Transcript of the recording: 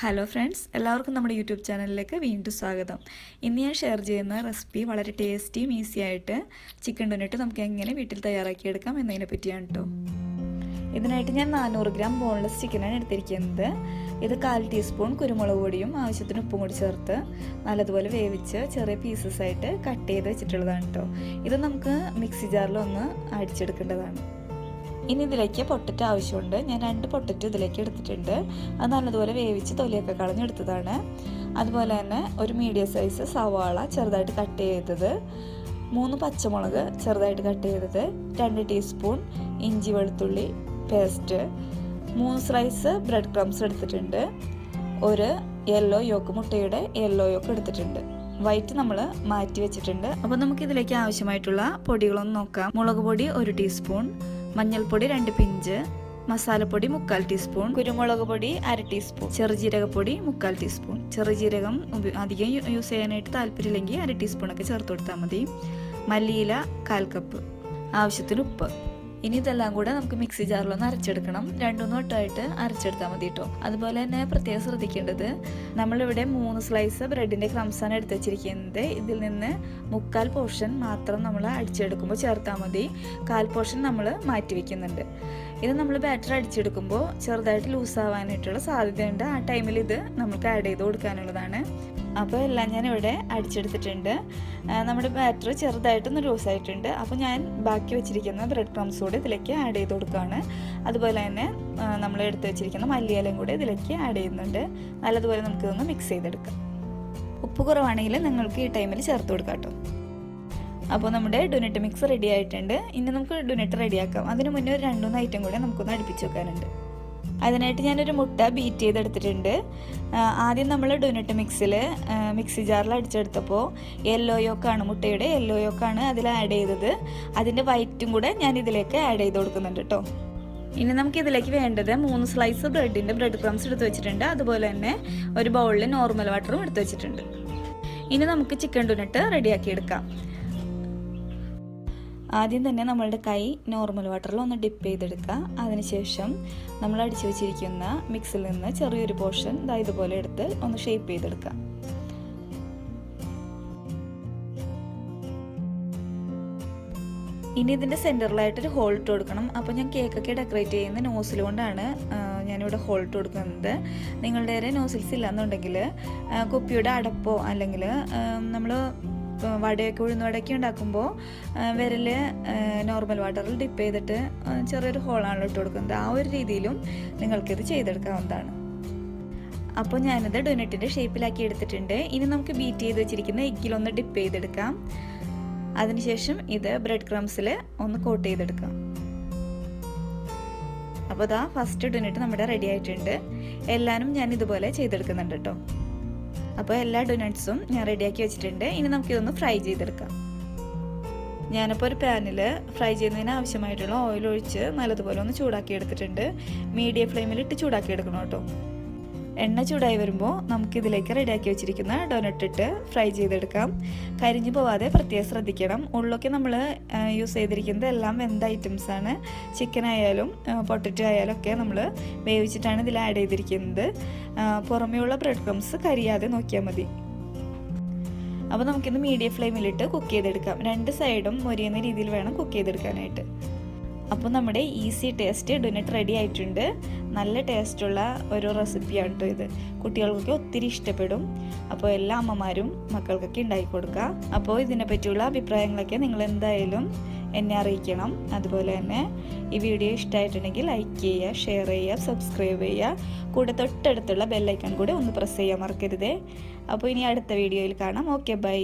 Hello friends, എല്ലാവർക്കും നമ്മുടെ YouTube ചാനലിലേക്ക് വീണ്ടും സ്വാഗതം. ഇന്ന് ഞാൻ ഷെയർ ചെയ്യുന്ന റെസിപ്പി വളരെ ടേസ്റ്റിയും ഈസി ആയിട്ട് ചിക്കൻ ഡൊനറ്റ് നമുക്ക് എങ്ങനെ വീട്ടിൽ തയ്യാറാക്കിയെടുക്കാം എന്നതിനെ പറ്റിയാണ് കേട്ടോ. ഇതിനായിട്ട് ഞാൻ 400 ഗ്രാം ബോൺലെസ് ചിക്കനാണ് എടുത്തിരിക്കുന്നത്. ഇത് 1/4 ടീസ്പൂൺ കുരുമുളക് പൊടിയും ആവശ്യത്തിന് ഉപ്പും കൂടി ചേർത്ത് നല്ലതുപോലെ വേവിച്ച് ചെറിയ പീസസ് ആയിട്ട് കട്ട് ചെയ്ത് വെച്ചിട്ടുള്ളതാണ് കേട്ടോ. ഇത് നമുക്ക് മിക്സി ജാറിൽ ഒന്ന് അടിച്ചെടുക്കേണ്ടതാണ്. ഇനി ഇതിലേക്ക് പൊട്ടറ്റോ ആവശ്യമുണ്ട്. ഞാൻ 2 പൊട്ടറ്റോ ഇതിലേക്ക് എടുത്തിട്ടുണ്ട്. അത് നല്ലതുപോലെ വേവിച്ച് തൊലിയൊക്കെ കളഞ്ഞെടുത്തതാണ്. അതുപോലെ തന്നെ ഒരു മീഡിയം സൈസ് സവാള ചെറുതായിട്ട് കട്ട് ചെയ്തത്, 3 പച്ചമുളക് ചെറുതായിട്ട് കട്ട് ചെയ്തത്, 2 ടീസ്പൂൺ ഇഞ്ചി വെളുത്തുള്ളി പേസ്റ്റ്, 3 സ്ലൈസ് ബ്രെഡ് ക്രംസ് എടുത്തിട്ടുണ്ട്, ഒരു യെല്ലോ യോക്ക്, മുട്ടയുടെ യെല്ലോ യോക്ക് എടുത്തിട്ടുണ്ട്. വൈറ്റ് നമ്മൾ മാറ്റി വെച്ചിട്ടുണ്ട്. അപ്പോൾ നമുക്കിതിലേക്ക് ആവശ്യമായിട്ടുള്ള പൊടികളൊന്ന് നോക്കാം. മുളക് പൊടി 1 ടീസ്പൂൺ, മഞ്ഞൾപ്പൊടി 2 പിഞ്ച്, മസാലപ്പൊടി 3/4 ടീസ്പൂൺ, കുരുമുളക് പൊടി 1/2 ടീസ്പൂൺ, ചെറുജീരകപ്പൊടി 3/4 ടീസ്പൂൺ. ചെറുജീരകം അധികം യൂസ് ചെയ്യാനായിട്ട് താല്പര്യമില്ലെങ്കിൽ 1/2 ടീസ്പൂണൊക്കെ ചേർത്ത് കൊടുത്താൽ മതി. മല്ലിയില 1/4 കപ്പ്, ആവശ്യത്തിന് ഉപ്പ്. ഇനി ഇതെല്ലാം കൂടെ നമുക്ക് മിക്സി ജാറിലൊന്ന് അരച്ചെടുക്കണം. 2-3 വട്ടമായിട്ട് അരച്ചെടുത്താൽ മതി കേട്ടോ. അതുപോലെ തന്നെ പ്രത്യേകം ശ്രദ്ധിക്കേണ്ടത്, നമ്മളിവിടെ 3 സ്ലൈസ് ബ്രെഡിൻ്റെ ക്രംസാണ് എടുത്ത് വെച്ചിരിക്കുന്നത്. ഇതിൽ നിന്ന് 3/4 പോർഷൻ മാത്രം നമ്മൾ അടിച്ചെടുക്കുമ്പോൾ ചേർത്താൽ മതി. 1/4 പോർഷൻ നമ്മൾ മാറ്റി വയ്ക്കുന്നുണ്ട്. ഇത് നമ്മൾ ബാറ്റർ അടിച്ചെടുക്കുമ്പോൾ ചെറുതായിട്ട് ലൂസാവാനായിട്ടുള്ള സാധ്യതയുണ്ട്. ആ ടൈമിൽ ഇത് നമുക്ക് ആഡ് ചെയ്ത് കൊടുക്കാനുള്ളതാണ്. അപ്പോൾ എല്ലാം ഞാനിവിടെ അടിച്ചെടുത്തിട്ടുണ്ട്. നമ്മുടെ ബാറ്റർ ചെറുതായിട്ടൊന്ന് ലൂസായിട്ടുണ്ട്. അപ്പോൾ ഞാൻ ബാക്കി വെച്ചിരിക്കുന്ന ബ്രെഡ് ക്രംസ് കൂടെ ഇതിലേക്ക് ആഡ് ചെയ്ത് കൊടുക്കുകയാണ്. അതുപോലെ തന്നെ നമ്മൾ എടുത്ത് വെച്ചിരിക്കുന്ന മല്ലിയിലയും കൂടെ ഇതിലേക്ക് ആഡ് ചെയ്യുന്നുണ്ട്. നല്ലതുപോലെ നമുക്കിതൊന്ന് മിക്സ് ചെയ്തെടുക്കാം. ഉപ്പ് കുറവാണെങ്കിൽ നിങ്ങൾക്ക് ഈ ടൈമിൽ ചേർത്ത് കൊടുക്കാം കേട്ടോ. അപ്പോൾ നമ്മുടെ ഡൊനറ്റ് മിക്സ് റെഡി ആയിട്ടുണ്ട്. ഇനി നമുക്ക് ഡൊനറ്റ് റെഡിയാക്കാം. അതിന് മുന്നേ ഒരു 2-3 ഐറ്റം കൂടെ നമുക്കൊന്ന് അടുപ്പിച്ച് വെക്കാനുണ്ട്. അതിനായിട്ട് ഞാനൊരു മുട്ട ബീറ്റ് ചെയ്തെടുത്തിട്ടുണ്ട്. ആദ്യം നമ്മൾ ഡൊനറ്റ് മിക്സി ജാറിൽ അടിച്ചെടുത്തപ്പോൾ യെല്ലോ യോക്കാണ്, മുട്ടയുടെ യെല്ലോ യോക്കാണ് അതിൽ ആഡ് ചെയ്തത്. അതിൻ്റെ വൈറ്റും കൂടെ ഞാൻ ഇതിലേക്ക് ആഡ് ചെയ്ത് കൊടുക്കുന്നുണ്ട് കേട്ടോ. ഇനി നമുക്ക് ഇതിലേക്ക് വേണ്ടത് 3 സ്ലൈസ് ബ്രെഡിൻ്റെ ബ്രെഡ് ക്രംസ് എടുത്ത് വെച്ചിട്ടുണ്ട്. അതുപോലെ തന്നെ ഒരു ബൗളിൽ നോർമൽ വാട്ടറും എടുത്ത് വെച്ചിട്ടുണ്ട്. ഇനി നമുക്ക് ചിക്കൻ ഡൊനറ്റ് റെഡിയാക്കി എടുക്കാം. ആദ്യം തന്നെ നമ്മളുടെ കൈ നോർമൽ വാട്ടറിൽ ഒന്ന് ഡിപ്പ് ചെയ്തെടുക്കുക. അതിനുശേഷം നമ്മൾ അടിച്ചു വെച്ചിരിക്കുന്ന മിക്സിൽ നിന്ന് ചെറിയൊരു പോർഷൻ ഇതുപോലെ എടുത്ത് ഒന്ന് ഷേപ്പ് ചെയ്തെടുക്കുക. ഇനി ഇതിൻ്റെ സെൻറ്ററിലായിട്ടൊരു ഹോൾ ഇട്ട് കൊടുക്കണം. അപ്പോൾ ഞാൻ കേക്കൊക്കെ ഡെക്കറേറ്റ് ചെയ്യുന്ന നോസിൽ കൊണ്ടാണ് ഞാനിവിടെ ഹോൾ ഇട്ട് കൊടുക്കുന്നത്. നിങ്ങളുടെ നേരെ നോസിൽസ് ഇല്ലാന്നുണ്ടെങ്കിൽ കുപ്പിയുടെ അടപ്പോ അല്ലെങ്കിൽ നമ്മൾ വടയൊക്കെ ഉഴുന്നുവടയൊക്കെ ഉണ്ടാക്കുമ്പോൾ വിരൽ നോർമൽ വാട്ടറിൽ ഡിപ്പ് ചെയ്തിട്ട് ചെറിയൊരു ഹോളാണ് ഇട്ട് കൊടുക്കുന്നത്. ആ ഒരു രീതിയിലും നിങ്ങൾക്കിത് ചെയ്തെടുക്കാവുന്നതാണ്. അപ്പോൾ ഞാനിത് ഡൊനറ്റിൻ്റെ ഷേപ്പിലാക്കി എടുത്തിട്ടുണ്ട്. ഇനി നമുക്ക് ബീറ്റ് ചെയ്ത് വെച്ചിരിക്കുന്ന എഗ്ഗിലൊന്ന് ഡിപ്പ് ചെയ്തെടുക്കാം. അതിനുശേഷം ഇത് ബ്രെഡ് ക്രംസിൽ ഒന്ന് കോട്ട് ചെയ്തെടുക്കാം. അപ്പോൾ ഇതാ ഫസ്റ്റ് ഡൊനറ്റ് നമ്മുടെ റെഡി ആയിട്ടുണ്ട്. എല്ലാവരും ഞാൻ ഇതുപോലെ ചെയ്തെടുക്കുന്നുണ്ട് കേട്ടോ. അപ്പോൾ എല്ലാ ഡൊനട്ട്സും ഞാൻ റെഡിയാക്കി വെച്ചിട്ടുണ്ട്. ഇനി നമുക്കിതൊന്ന് ഫ്രൈ ചെയ്തെടുക്കാം. ഞാനിപ്പോൾ ഒരു പാനിൽ ഫ്രൈ ചെയ്യുന്നതിന് ആവശ്യമായിട്ടുള്ള ഓയിൽ ഒഴിച്ച് നല്ലതുപോലെ ഒന്ന് ചൂടാക്കി എടുത്തിട്ടുണ്ട്. മീഡിയം ഫ്ലെയിമിലിട്ട് ചൂടാക്കി എടുക്കണം കേട്ടോ. എണ്ണ ചൂടായി വരുമ്പോൾ നമുക്കിതിലേക്ക് റെഡിയാക്കി വെച്ചിരിക്കുന്ന ഡൊനറ്റ് ഇട്ട് ഫ്രൈ ചെയ്തെടുക്കാം. കരിഞ്ഞു പോവാതെ പ്രത്യേകം ശ്രദ്ധിക്കണം. ഉള്ളൊക്കെ നമ്മൾ യൂസ് ചെയ്തിരിക്കുന്നത് എല്ലാം വെന്ത ഐറ്റംസാണ്. ചിക്കൻ ആയാലും പൊട്ടറ്റോ ആയാലും ഒക്കെ നമ്മൾ വേവിച്ചിട്ടാണ് ഇതിൽ ആഡ് ചെയ്തിരിക്കുന്നത്. പുറമേയുള്ള ബ്രെഡ് ക്രംസ് കരിയാതെ നോക്കിയാൽ മതി. അപ്പോൾ നമുക്കിന്ന് മീഡിയം ഫ്ലെയിമിലിട്ട് കുക്ക് ചെയ്തെടുക്കാം. 2 സൈഡും മൊരിയുന്ന രീതിയിൽ വേണം കുക്ക് ചെയ്തെടുക്കാനായിട്ട്. അപ്പോൾ നമ്മുടെ ഈസി ടേസ്റ്റ് ഡൊനറ്റ് റെഡി ആയിട്ടുണ്ട്. നല്ല ടേസ്റ്റുള്ള ഒരു റെസിപ്പിയാണ് കേട്ടോ ഇത്. കുട്ടികൾക്കൊക്കെ ഒത്തിരി ഇഷ്ടപ്പെടും. അപ്പോൾ എല്ലാ അമ്മമാരും മക്കൾക്കൊക്കെ ഉണ്ടാക്കി കൊടുക്കുക. അപ്പോൾ ഇതിനെ പറ്റിയുള്ള അഭിപ്രായങ്ങളൊക്കെ നിങ്ങൾ എന്തായാലും എന്നെ അറിയിക്കണം. അതുപോലെ തന്നെ ഈ വീഡിയോ ഇഷ്ടമായിട്ടുണ്ടെങ്കിൽ ലൈക്ക് ചെയ്യുക, ഷെയർ ചെയ്യുക, സബ്സ്ക്രൈബ് ചെയ്യുക. കൂടെ തൊട്ടടുത്തുള്ള ബെല്ലൈക്കൺ കൂടെ ഒന്ന് പ്രസ് ചെയ്യാൻ മറക്കരുതേ. അപ്പോൾ ഇനി അടുത്ത വീഡിയോയിൽ കാണാം. Okay, by.